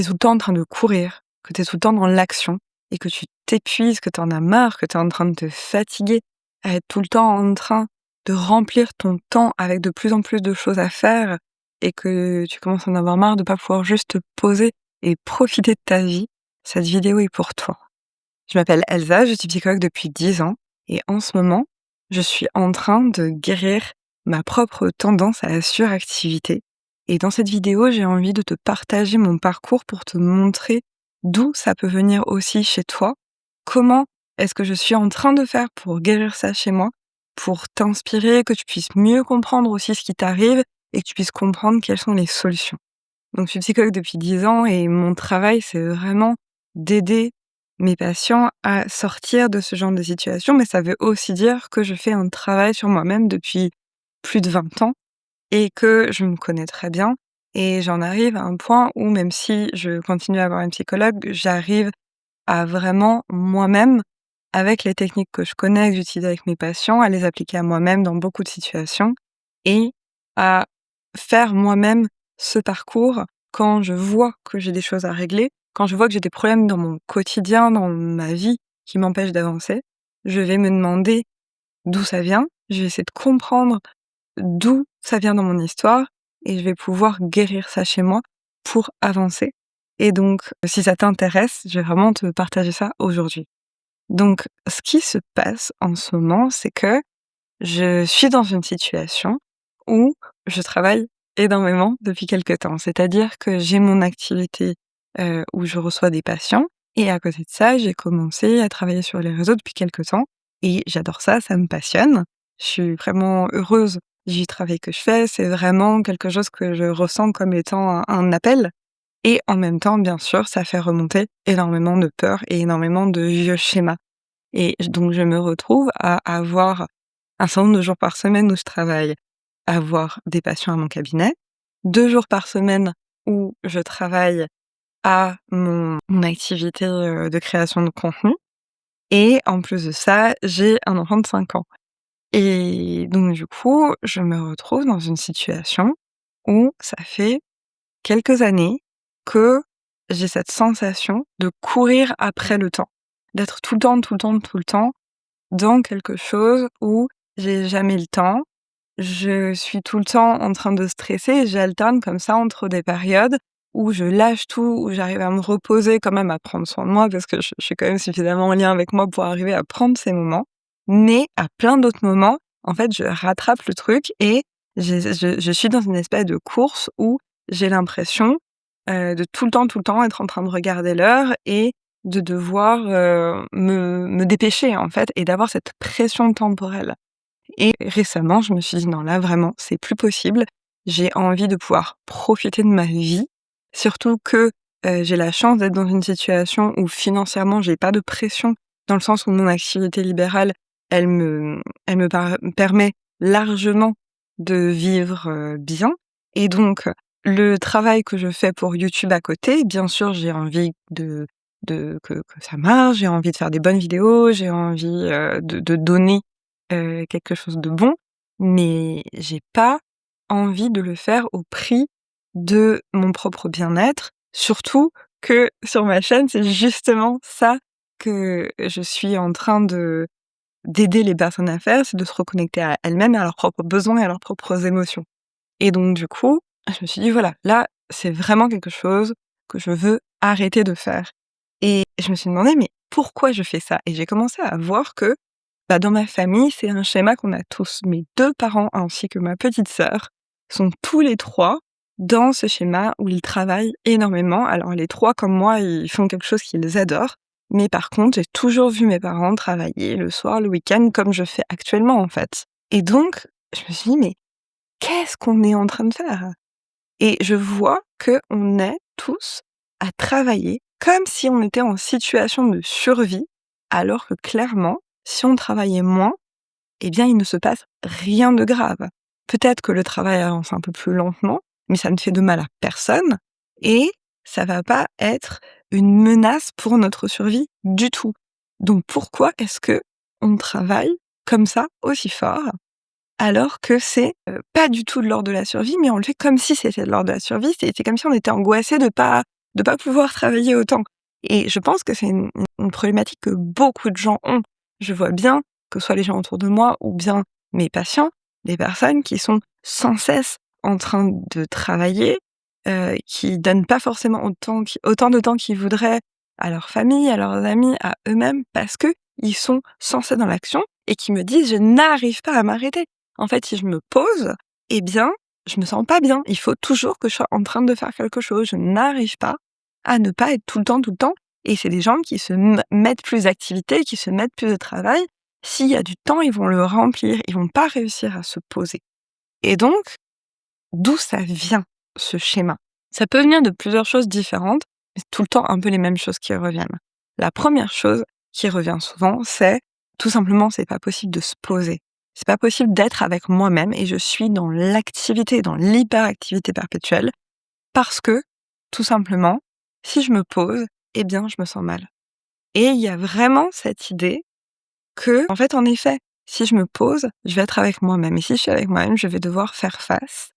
tu es tout le temps en train de courir, que tu es tout le temps dans l'action et que tu t'épuises, que tu en as marre, que tu es en train de te fatiguer, à être tout le temps en train de remplir ton temps avec de plus en plus de choses à faire et que tu commences à en avoir marre de pas pouvoir juste te poser et profiter de ta vie, cette vidéo est pour toi. Je m'appelle Elsa, je suis psychologue depuis 10 ans et en ce moment, je suis en train de guérir ma propre tendance à la suractivité. Et dans cette vidéo, j'ai envie de te partager mon parcours pour te montrer d'où ça peut venir aussi chez toi. Comment est-ce que je suis en train de faire pour guérir ça chez moi, pour t'inspirer, que tu puisses mieux comprendre aussi ce qui t'arrive et que tu puisses comprendre quelles sont les solutions. Donc je suis psychologue depuis 10 ans et mon travail, c'est vraiment d'aider mes patients à sortir de ce genre de situation, mais ça veut aussi dire que je fais un travail sur moi-même depuis plus de 20 ans et que je me connais très bien et j'en arrive à un point où même si je continue à avoir une psychologue, j'arrive à vraiment moi-même, avec les techniques que je connais, que j'utilise avec mes patients, à les appliquer à moi-même dans beaucoup de situations et à faire moi-même ce parcours quand je vois que j'ai des choses à régler, quand je vois que j'ai des problèmes dans mon quotidien, dans ma vie qui m'empêchent d'avancer, je vais me demander d'où ça vient, je vais essayer de comprendre d'où ça vient dans mon histoire et je vais pouvoir guérir ça chez moi pour avancer. Et donc, si ça t'intéresse, je vais vraiment te partager ça aujourd'hui. Donc, ce qui se passe en ce moment, c'est que je suis dans une situation où je travaille énormément depuis quelque temps. C'est-à-dire que j'ai mon activité, où je reçois des patients et à côté de ça, j'ai commencé à travailler sur les réseaux depuis quelque temps et j'adore ça, ça me passionne. Je suis vraiment heureuse du travail que je fais, c'est vraiment quelque chose que je ressens comme étant un appel et en même temps, bien sûr, ça fait remonter énormément de peurs et énormément de vieux schémas et donc je me retrouve à avoir un certain nombre de jours par semaine où je travaille, avoir des patients à mon cabinet, 2 jours par semaine où je travaille à mon activité, de création de contenu et en plus de ça, j'ai un enfant de 5 ans et donc du coup, je me retrouve dans une situation où ça fait quelques années que j'ai cette sensation de courir après le temps, d'être tout le temps, tout le temps, tout le temps dans quelque chose où j'ai jamais le temps. Je suis tout le temps en train de stresser et j'alterne comme ça entre des périodes où je lâche tout, où j'arrive à me reposer, quand même à prendre soin de moi parce que je suis quand même suffisamment en lien avec moi pour arriver à prendre ces moments. Mais à plein d'autres moments, en fait, je rattrape le truc et je suis dans une espèce de course où j'ai l'impression, de tout le temps être en train de regarder l'heure et de devoir, me dépêcher, en fait et d'avoir cette pression temporelle. Et récemment, je me suis dit: «Non, là, vraiment, c'est plus possible. J'ai envie de pouvoir profiter de ma vie». Surtout que, j'ai la chance d'être dans une situation où financièrement, j'ai pas de pression, dans le sens où mon activité libérale, elle me permet largement de vivre, bien et donc le travail que je fais pour YouTube à côté, bien sûr, j'ai envie que ça marche, j'ai envie de faire des bonnes vidéos, j'ai envie, de donner quelque chose de bon, mais j'ai pas envie de le faire au prix de mon propre bien-être. Surtout que sur ma chaîne, c'est justement ça que je suis en train d'aider les personnes à faire, c'est de se reconnecter à elles-mêmes et à leurs propres besoins et à leurs propres émotions. Et donc du coup, je me suis dit: «Voilà, là, c'est vraiment quelque chose que je veux arrêter de faire». Et je me suis demandé: «Mais pourquoi je fais ça?» Et j'ai commencé à voir que dans ma famille, c'est un schéma qu'on a tous. Mes 2 parents ainsi que ma petite sœur sont tous les 3 dans ce schéma où ils travaillent énormément. Alors les 3 comme moi, ils font quelque chose qu'ils adorent, mais par contre, j'ai toujours vu mes parents travailler le soir, le week-end, comme je fais actuellement, en fait. Et donc, je me suis dit: «Mais qu'est-ce qu'on est en train de faire?» Et je vois qu'on est tous à travailler comme si on était en situation de survie, alors que clairement, si on travaillait moins, eh bien, il ne se passe rien de grave. Peut-être que le travail avance un peu plus lentement, mais ça ne fait de mal à personne et ça va pas être une menace pour notre survie du tout. Donc pourquoi est-ce que on travaille comme ça aussi fort alors que c'est, pas du tout de l'ordre de la survie, mais on le fait comme si c'était de l'ordre de la survie. C'est comme si on était angoissé de pas de pas pouvoir travailler autant. Et je pense que c'est une problématique que beaucoup de gens ont. Je vois bien, que ce soit les gens autour de moi ou bien mes patients, des personnes qui sont sans cesse en train de travailler, qui donnent pas forcément autant de temps qu'ils voudraient à leur famille, à leurs amis, à eux-mêmes, parce qu'ils sont sans cesse dans l'action et qui me disent: «Je n'arrive pas à m'arrêter». En fait, si je me pose, eh bien, je me sens pas bien. Il faut toujours que je sois en train de faire quelque chose. Je n'arrive pas à ne pas être tout le temps, tout le temps. Et c'est des gens qui se mettent plus d'activités, qui se mettent plus de travail. S'il y a du temps, ils vont le remplir. Ils vont pas réussir à se poser. Et donc, d'où ça vient, ce schéma? Ça peut venir de plusieurs choses différentes, mais c'est tout le temps un peu les mêmes choses qui reviennent. La première chose qui revient souvent, c'est tout simplement, c'est pas possible de se poser. C'est pas possible d'être avec moi-même et je suis dans l'activité, dans l'hyperactivité perpétuelle parce que, tout simplement, si je me pose, eh bien, je me sens mal. Et il y a vraiment cette idée que, en fait, en effet, si je me pose, je vais être avec moi-même. Et si je suis avec moi-même, je vais devoir faire face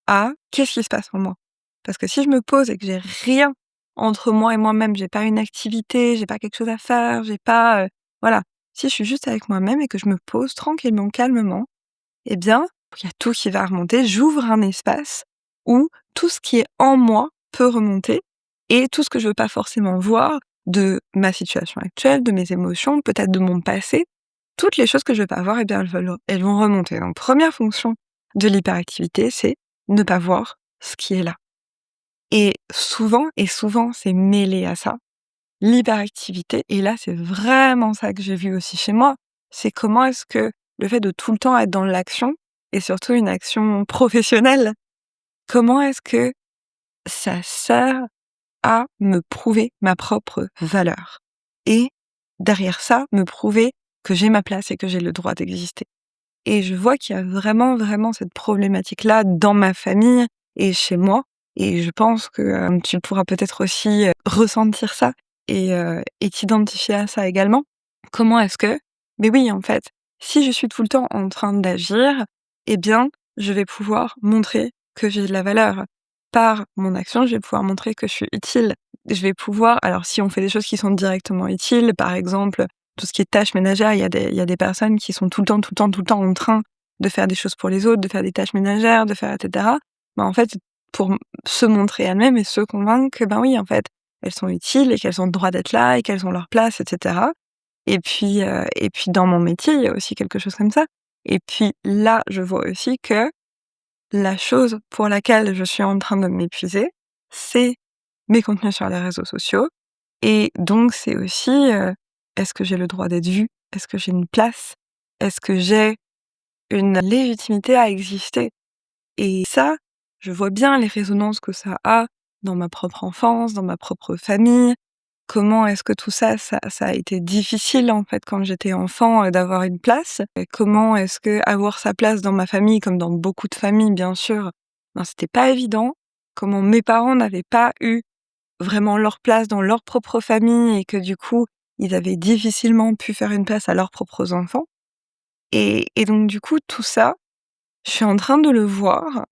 à qu'est-ce qui se passe en moi. Parce que si je me pose et que j'ai rien entre moi et moi-même, j'ai pas une activité, j'ai pas quelque chose à faire, j'ai pas, voilà. Si je suis juste avec moi-même et que je me pose tranquillement, calmement, eh bien, il y a tout qui va remonter. J'ouvre un espace où tout ce qui est en moi peut remonter et tout ce que je veux pas forcément voir de ma situation actuelle, de mes émotions, peut-être de mon passé, toutes les choses que je veux pas voir, eh bien, elles vont remonter. Donc, première fonction de l'hyperactivité, c'est ne pas voir ce qui est là. Et souvent, c'est mêlé à ça, l'hyperactivité. Et là, c'est vraiment ça que j'ai vu aussi chez moi. C'est comment est-ce que le fait de tout le temps être dans l'action, et surtout une action professionnelle, comment est-ce que ça sert à me prouver ma propre valeur? Et derrière ça, me prouver que j'ai ma place et que j'ai le droit d'exister. Et je vois qu'il y a vraiment, vraiment cette problématique-là dans ma famille et chez moi. Et je pense que tu pourras peut-être aussi ressentir ça et t'identifier à ça également. Comment est-ce que, mais oui, en fait, si je suis tout le temps en train d'agir, eh bien, je vais pouvoir montrer que j'ai de la valeur. Par mon action, je vais pouvoir montrer que je suis utile. Je vais pouvoir, alors si on fait des choses qui sont directement utiles, par exemple, tout ce qui est tâches ménagères, il y a des personnes qui sont tout le temps, tout le temps, tout le temps en train de faire des choses pour les autres, de faire des tâches ménagères, de faire et cetera. Bah, en fait, pour se montrer elles-mêmes et se convaincre que, ben oui, en fait, elles sont utiles et qu'elles ont le droit d'être là et qu'elles ont leur place et cetera. Et puis dans mon métier, il y a aussi quelque chose comme ça. Et puis là, je vois aussi que la chose pour laquelle je suis en train de m'épuiser, c'est mes contenus sur les réseaux sociaux. Et donc c'est aussi, est-ce que j'ai le droit d'être vue? Est-ce que j'ai une place? Est-ce que j'ai une légitimité à exister? Et ça, je vois bien les résonances que ça a dans ma propre enfance, dans ma propre famille. Comment est-ce que tout ça, ça a été difficile, en fait, quand j'étais enfant, d'avoir une place. Et comment est-ce que avoir sa place dans ma famille, comme dans beaucoup de familles, bien sûr, ben, c'était pas évident. Comment mes parents n'avaient pas eu vraiment leur place dans leur propre famille et que du coup, ils avaient difficilement pu faire une place à leurs propres enfants. Et donc du coup, tout ça, je suis en train de le voir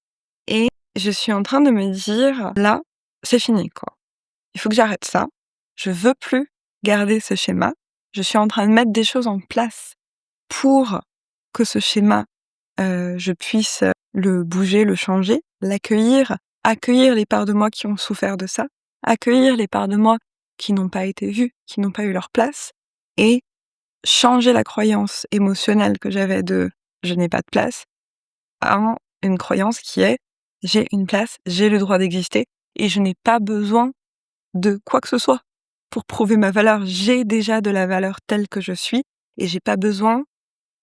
et je suis en train de me dire: «Là, c'est fini, quoi. Il faut que j'arrête ça. Je veux plus garder ce schéma. Je suis en train de mettre des choses en place pour que ce schéma, je puisse, le bouger, le changer, l'accueillir, accueillir les parts de moi qui ont souffert de ça, accueillir les parts de moi qui n'ont pas été vues, qui n'ont pas eu leur place et changer la croyance émotionnelle que j'avais de «je n'ai pas de place» en une croyance qui est «j'ai une place, j'ai le droit d'exister et je n'ai pas besoin de quoi que ce soit pour prouver ma valeur. J'ai déjà de la valeur telle que je suis et j'ai pas besoin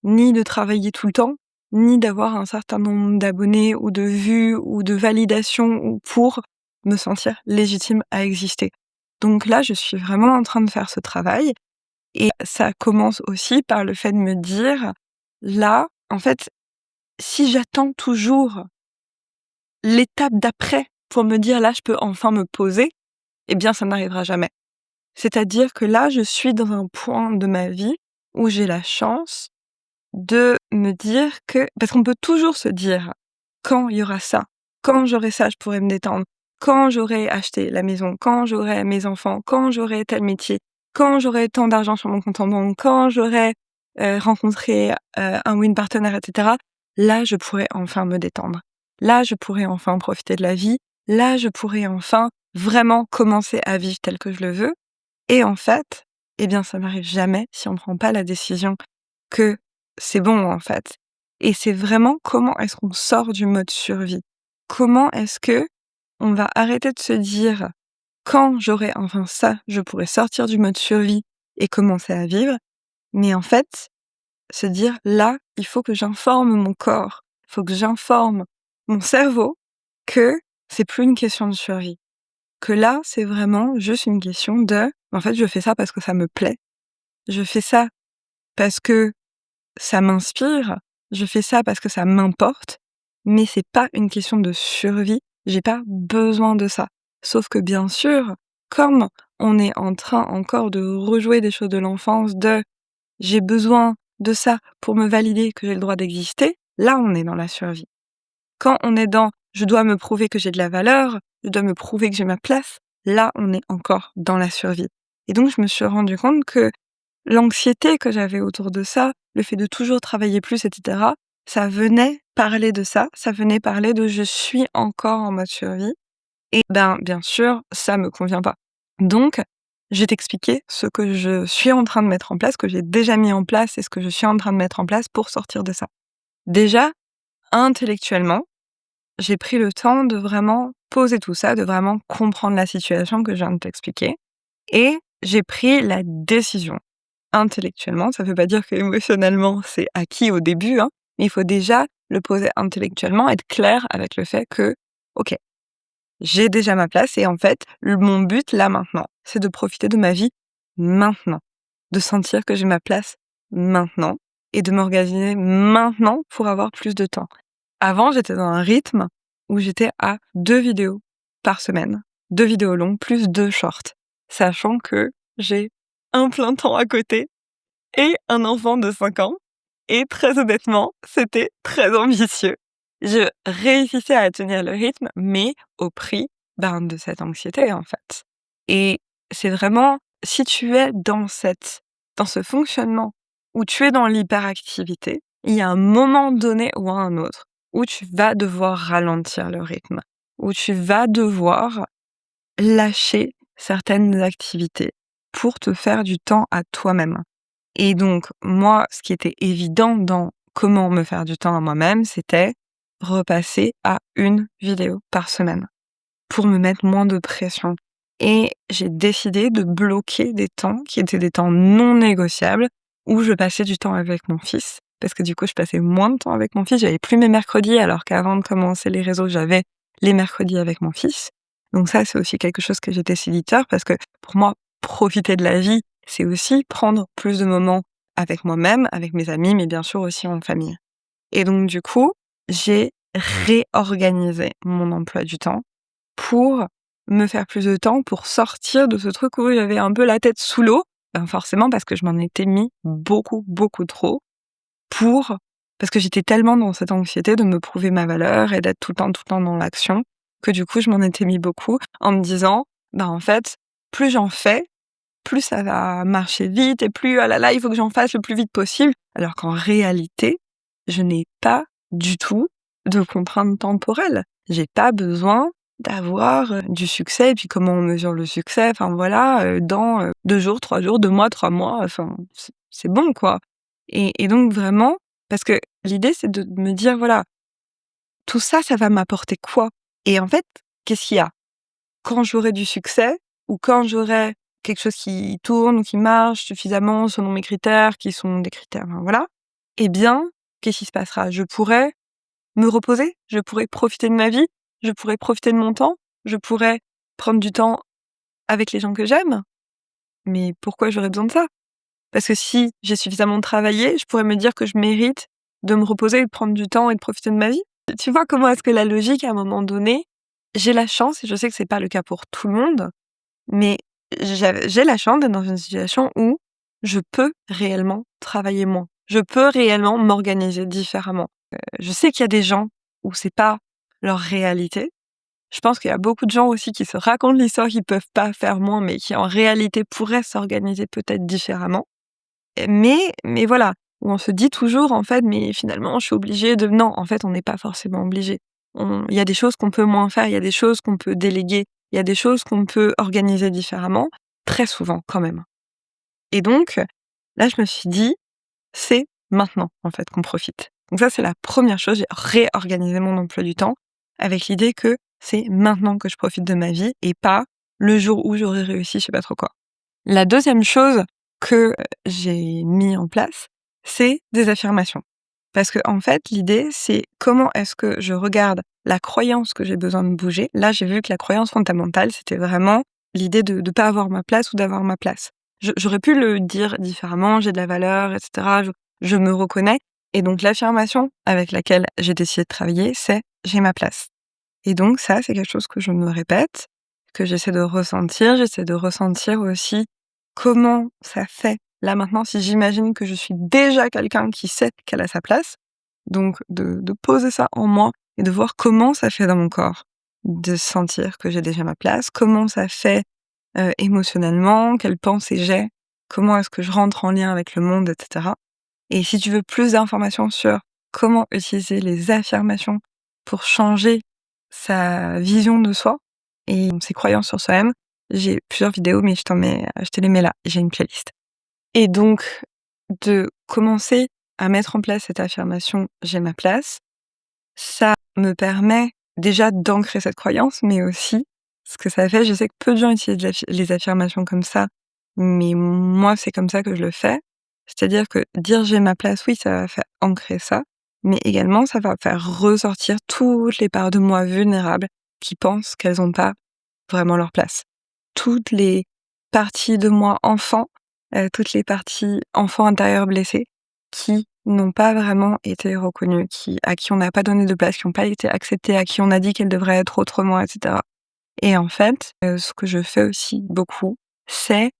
ni de travailler tout le temps, ni d'avoir un certain nombre d'abonnés ou de vues ou de validations ou pour me sentir légitime à exister». Donc là, je suis vraiment en train de faire ce travail et ça commence aussi par le fait de me dire: «Là, en fait, si j'attends toujours l'étape d'après pour me dire: "Là, je peux enfin me poser", eh bien, ça n'arrivera jamais». C'est-à-dire que là, je suis dans un point de ma vie où j'ai la chance de me dire que parce qu'on peut toujours se dire: «Quand il y aura ça? Quand j'aurai ça, je pourrai me détendre. quand j'aurai acheté la maison, quand j'aurai mes enfants, quand j'aurai tel métier, quand j'aurai tant d'argent sur mon compte en banque, quand j'aurai, rencontré, un ou une partenaire et cetera, là, je pourrai enfin me détendre. Là, je pourrai enfin profiter de la vie. Là, je pourrai enfin vraiment commencer à vivre tel que je le veux. Et en fait, eh bien, ça n'arrive jamais si on ne prend pas la décision que c'est bon, en fait. Et c'est vraiment comment est-ce qu'on sort du mode survie? Comment est-ce que on va arrêter de se dire: «Quand j'aurai enfin ça, je pourrai sortir du mode survie et commencer à vivre», mais en fait, se dire: «Là, il faut que j'informe mon corps, il faut que j'informe mon cerveau que c'est plus une question de survie». Que là, c'est vraiment juste une question de: «En fait, je fais ça parce que ça me plaît. Je fais ça parce que ça m'inspire. Je fais ça parce que ça m'importe, mais c'est pas une question de survie. J'ai pas besoin de ça». Sauf que bien sûr, comme on est en train encore de rejouer des choses de l'enfance de: «J'ai besoin de ça pour me valider que j'ai le droit d'exister», là, on est dans la survie. Quand on est dans «je dois me prouver que j'ai de la valeur, je dois me prouver que j'ai ma place», là, on est encore dans la survie. Et donc je me suis rendu compte que l'anxiété que j'avais autour de ça, le fait de toujours travailler plus et cetera, ça venait parler de ça venait parler de «je suis encore en mode survie» et ben, bien sûr, ça me convient pas. Donc, je vais t'expliquer ce que je suis en train de mettre en place, ce que j'ai déjà mis en place et ce que je suis en train de mettre en place pour sortir de ça. Déjà, intellectuellement, j'ai pris le temps de vraiment poser tout ça, de vraiment comprendre la situation que je viens de t'expliquer et j'ai pris la décision intellectuellement. Ça veut pas dire qu'émotionnellement, c'est acquis au début, hein, mais il faut déjà le poser intellectuellement, être clair avec le fait que: «OK, j'ai déjà ma place et en fait, mon but là maintenant, c'est de profiter de ma vie maintenant, de sentir que j'ai ma place maintenant et de m'organiser maintenant pour avoir plus de temps». Avant, j'étais dans un rythme où j'étais à 2 vidéos par semaine, 2 vidéos longues plus 2 shorts, sachant que j'ai un plein temps à côté et un enfant de 5 ans et très honnêtement, c'était très ambitieux. Je réussissais à tenir le rythme, mais au prix, ben, de cette anxiété, en fait. Et c'est vraiment si tu es dans ce fonctionnement où tu es dans l'hyperactivité, il y a un moment donné ou un autre où tu vas devoir ralentir le rythme, où tu vas devoir lâcher certaines activités pour te faire du temps à toi-même. Et donc, moi, ce qui était évident dans comment me faire du temps à moi-même, c'était repasser à 1 vidéo par semaine pour me mettre moins de pression. Et j'ai décidé de bloquer des temps qui étaient des temps non négociables où je passais du temps avec mon fils. Parce que du coup, je passais moins de temps avec mon fils. J'avais plus mes mercredis, alors qu'avant de commencer les réseaux, j'avais les mercredis avec mon fils. Donc ça, c'est aussi quelque chose que j'ai décidé de faire parce que pour moi, profiter de la vie, c'est aussi prendre plus de moments avec moi-même, avec mes amis, mais bien sûr aussi en famille. Et donc du coup, j'ai réorganisé mon emploi du temps pour me faire plus de temps, pour sortir de ce truc où j'avais un peu la tête sous l'eau. Ben forcément parce que je m'en étais mis beaucoup, beaucoup trop pour parce que j'étais tellement dans cette anxiété de me prouver ma valeur et d'être tout le temps dans l'action, que du coup je m'en étais mis beaucoup en me disant: «Ben en fait, plus j'en fais, plus ça va marcher vite et plus, ah là là, il faut que j'en fasse le plus vite possible». Alors qu'en réalité, je n'ai pas du tout de contraintes temporelles. J'ai pas besoin d'avoir, du succès et puis comment on mesure le succès? Enfin voilà, dans, 2 jours, 3 jours, 2 mois, 3 mois, enfin c'est bon quoi. Et donc vraiment parce que l'idée c'est de me dire: «Voilà, tout ça, ça va m'apporter quoi?» Et en fait, qu'est-ce qu'il y a? Quand j'aurai du succès ou quand j'aurai quelque chose qui tourne ou qui marche suffisamment selon mes critères, qui sont des critères, enfin voilà, eh bien, qu'est-ce qui se passera? Je pourrai me reposer, je pourrai profiter de ma vie, je pourrai profiter de mon temps, je pourrai prendre du temps avec les gens que j'aime. Mais pourquoi j'aurais besoin de ça? Parce que si j'ai suffisamment travaillé, je pourrais me dire que je mérite de me reposer et de prendre du temps et de profiter de ma vie. Tu vois comment est-ce que la logique, à un moment donné, j'ai la chance, et je sais que c'est pas le cas pour tout le monde, mais j'ai la chance d'être dans une situation où je peux réellement travailler moins. Je peux réellement m'organiser différemment. Je sais qu'il y a des gens où c'est pas leur réalité, Je pense qu'il y a beaucoup de gens aussi qui se racontent l'histoire qu'ils peuvent pas faire moins, mais qui en réalité pourraient s'organiser peut-être différemment. Mais voilà, où on se dit toujours en fait: «Mais finalement je suis obligé de» non, en fait on n'est pas forcément obligé. Il y a des choses qu'on peut moins faire, il y a des choses qu'on peut déléguer, il y a des choses qu'on peut organiser différemment, très souvent quand même. Et donc, là je me suis dit: «C'est maintenant en fait qu'on profite». Donc ça c'est la première chose, j'ai réorganisé mon emploi du temps avec l'idée que c'est maintenant que je profite de ma vie et pas le jour où j'aurai réussi je sais pas trop quoi. La deuxième chose que, j'ai mis en place, c'est des affirmations. Parce que en fait, l'idée, c'est comment est-ce que je regarde la croyance que j'ai besoin de bouger. Là, j'ai vu que la croyance fondamentale, c'était vraiment l'idée de pas avoir ma place ou d'avoir ma place. J'aurais pu le dire différemment: «J'ai de la valeur» et cetera, je me reconnais et donc l'affirmation avec laquelle j'ai décidé de travailler, c'est: «J'ai ma place». Et donc ça, c'est quelque chose que je me répète, que j'essaie de ressentir. J'essaie de ressentir aussi comment ça fait, là, maintenant, si j'imagine que je suis déjà quelqu'un qui sait qu'elle a sa place, donc de poser ça en moi et de voir comment ça fait dans mon corps, de sentir que j'ai déjà ma place, comment ça fait, émotionnellement, quelles pensées j'ai, comment est-ce que je rentre en lien avec le monde et cetera. Et si tu veux plus d'informations sur comment utiliser les affirmations pour changer sa vision de soi et ses croyances sur soi-même, j'ai plusieurs vidéos, mais je te les mets là, j'ai une playlist. Et donc, de commencer à mettre en place cette affirmation «j'ai ma place», ça me permet déjà d'ancrer cette croyance, mais aussi, ce que ça fait, je sais que peu de gens utilisent les affirmations comme ça, mais moi, c'est comme ça que je le fais. C'est-à-dire que dire «j'ai ma place», oui, ça va faire ancrer ça, mais également, ça va faire ressortir toutes les parts de moi vulnérables qui pensent qu'elles ont pas vraiment leur place. Toutes les parties de moi enfant, toutes les parties enfant intérieur blessées qui n'ont pas vraiment été reconnues, à qui on n'a pas donné de place, qui n'ont pas été acceptées, à qui on a dit qu'elles devraient être autrement et cetera. Et en fait, ce que je fais aussi beaucoup, c'est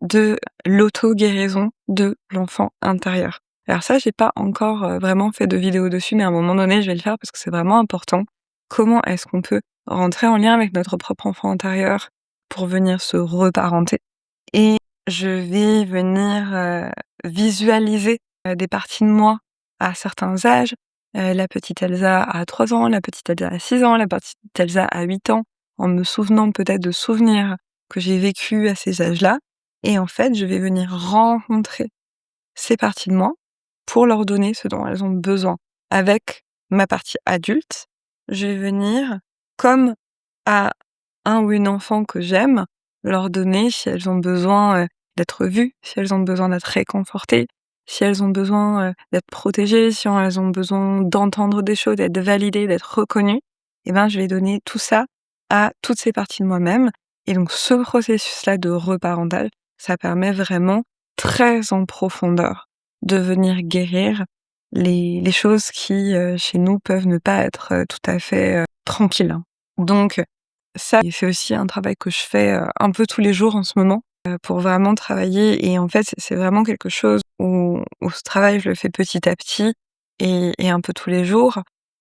de l'auto-guérison de l'enfant intérieur. Alors ça, j'ai pas encore, vraiment fait de vidéo dessus, mais à un moment donné, je vais le faire parce que c'est vraiment important. Comment est-ce qu'on peut rentrer en lien avec notre propre enfant intérieur pour venir se reparenter? Et je vais venir, visualiser, des parties de moi à certains âges. La petite Elsa à 3 ans, la petite Elsa à 6 ans, la petite Elsa à 8 ans, en me souvenant peut-être de souvenirs que j'ai vécus à ces âges-là. Et en fait, je vais venir rencontrer ces parties de moi pour leur donner ce dont elles ont besoin. Avec ma partie adulte, je vais venir, comme à un ou une enfant que j'aime, leur donner si elles ont besoin, d'être vues, si elles ont besoin d'être réconfortées, si elles ont besoin, d'être protégées, si elles ont besoin d'entendre des choses, d'être validées, d'être reconnues, et ben, je vais donner tout ça à toutes ces parties de moi-même. Et donc ce processus-là de reparentage, ça permet vraiment, très en profondeur, de venir guérir les choses qui, chez nous, peuvent ne pas être, tout à fait, tranquilles. Donc ça, c'est aussi un travail que je fais, un peu tous les jours en ce moment, pour vraiment travailler. Et en fait, c'est vraiment quelque chose où ce travail, je le fais petit à petit et un peu tous les jours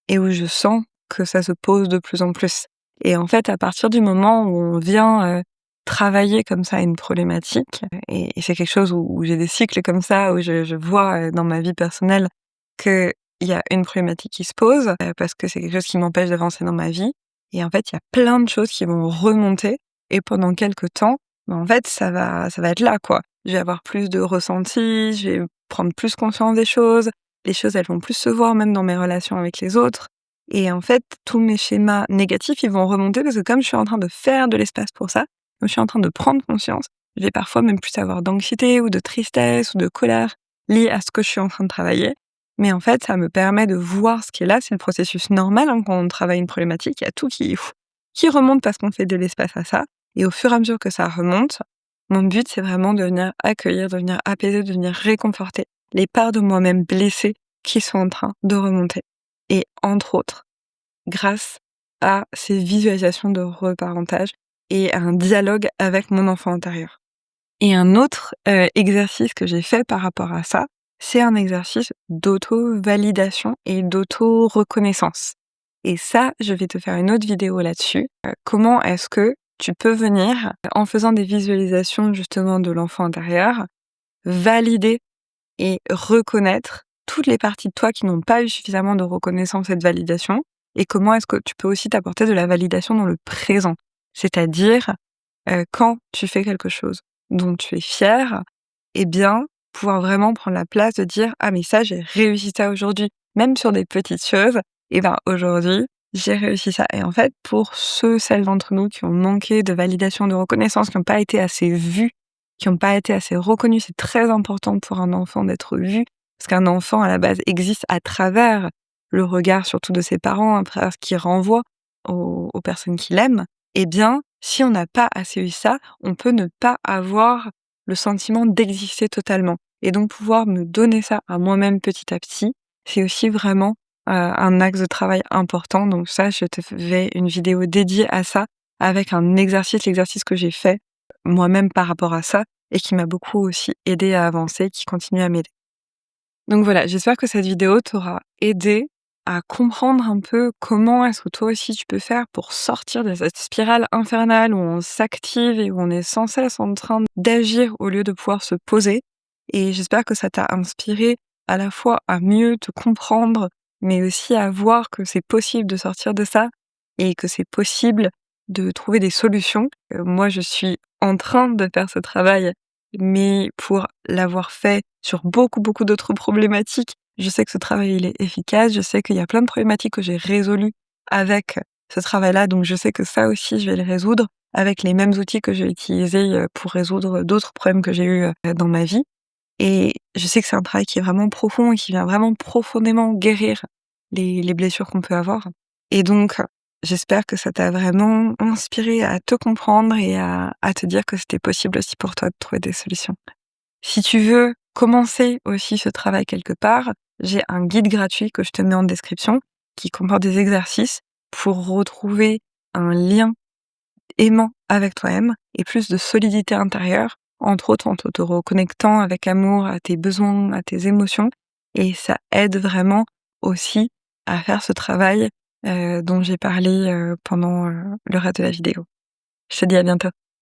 et où je sens que ça se pose de plus en plus. Et en fait, à partir du moment où on vient, travailler comme ça une problématique et c'est quelque chose où j'ai des cycles comme ça, où je vois, dans ma vie personnelle qu'il y a une problématique qui se pose, parce que c'est quelque chose qui m'empêche d'avancer dans ma vie. Et en fait, il y a plein de choses qui vont remonter et pendant quelques temps, bah, en fait, ça va être là, quoi. Je vais avoir plus de ressenti, je vais prendre plus conscience des choses, les choses, elles vont plus se voir même dans mes relations avec les autres. Et en fait, tous mes schémas négatifs, ils vont remonter parce que comme je suis en train de faire de l'espace pour ça, comme je suis en train de prendre conscience, je vais parfois même plus avoir d'anxiété ou de tristesse ou de colère liée à ce que je suis en train de travailler. Mais en fait, ça me permet de voir ce qui est là. C'est le processus normal, hein, quand on travaille une problématique. Il y a tout qui remonte parce qu'on fait de l'espace à ça. Et au fur et à mesure que ça remonte, mon but, c'est vraiment de venir accueillir, de venir apaiser, de venir réconforter les parts de moi-même blessées qui sont en train de remonter. Et entre autres, grâce à ces visualisations de reparentage et à un dialogue avec mon enfant intérieur. Et un autre, exercice que j'ai fait par rapport à ça, c'est un exercice d'auto-validation et d'auto-reconnaissance. Et ça, je vais te faire une autre vidéo là-dessus. Comment est-ce que tu peux venir, en faisant des visualisations justement de l'enfant intérieur, valider et reconnaître toutes les parties de toi qui n'ont pas eu suffisamment de reconnaissance et de validation, et comment est-ce que tu peux aussi t'apporter de la validation dans le présent. C'est-à-dire, quand tu fais quelque chose dont tu es fier, eh bien, pouvoir vraiment prendre la place de dire: «Ah mais ça, j'ai réussi ça aujourd'hui». Même sur des petites choses, et ben, aujourd'hui, j'ai réussi ça. Et en fait, pour celles d'entre nous qui ont manqué de validation, de reconnaissance, qui n'ont pas été assez vus, qui n'ont pas été assez reconnus, c'est très important pour un enfant d'être vu, parce qu'un enfant, à la base, existe à travers le regard surtout de ses parents, à travers ce qu'il renvoie aux personnes qu'il aime. Eh bien, si on n'a pas assez eu ça, on peut ne pas avoir le sentiment d'exister totalement. Et donc pouvoir me donner ça à moi-même petit à petit, c'est aussi vraiment un axe de travail important. Donc ça, je te fais une vidéo dédiée à ça, avec un exercice, l'exercice que j'ai fait moi-même par rapport à ça, et qui m'a beaucoup aussi aidé à avancer, qui continue à m'aider. Donc voilà, j'espère que cette vidéo t'aura aidé à comprendre un peu comment est-ce que toi aussi tu peux faire pour sortir de cette spirale infernale où on s'active et où on est sans cesse en train d'agir au lieu de pouvoir se poser. Et j'espère que ça t'a inspiré à la fois à mieux te comprendre, mais aussi à voir que c'est possible de sortir de ça et que c'est possible de trouver des solutions. Moi, je suis en train de faire ce travail, mais pour l'avoir fait sur beaucoup, beaucoup d'autres problématiques, je sais que ce travail, il est efficace. Je sais qu'il y a plein de problématiques que j'ai résolues avec ce travail-là, donc je sais que ça aussi, je vais le résoudre avec les mêmes outils que j'ai utilisés, pour résoudre d'autres problèmes que j'ai eus, dans ma vie. Et je sais que c'est un travail qui est vraiment profond et qui vient vraiment profondément guérir les blessures qu'on peut avoir. Et donc, j'espère que ça t'a vraiment inspiré à te comprendre et à te dire que c'était possible aussi pour toi de trouver des solutions. Si tu veux commencer aussi ce travail quelque part, j'ai un guide gratuit que je te mets en description, qui comporte des exercices pour retrouver un lien aimant avec toi-même et plus de solidité intérieure, entre autres en te reconnectant avec amour à tes besoins, à tes émotions. Et ça aide vraiment aussi à faire ce travail dont j'ai parlé pendant le reste de la vidéo. Je te dis à bientôt.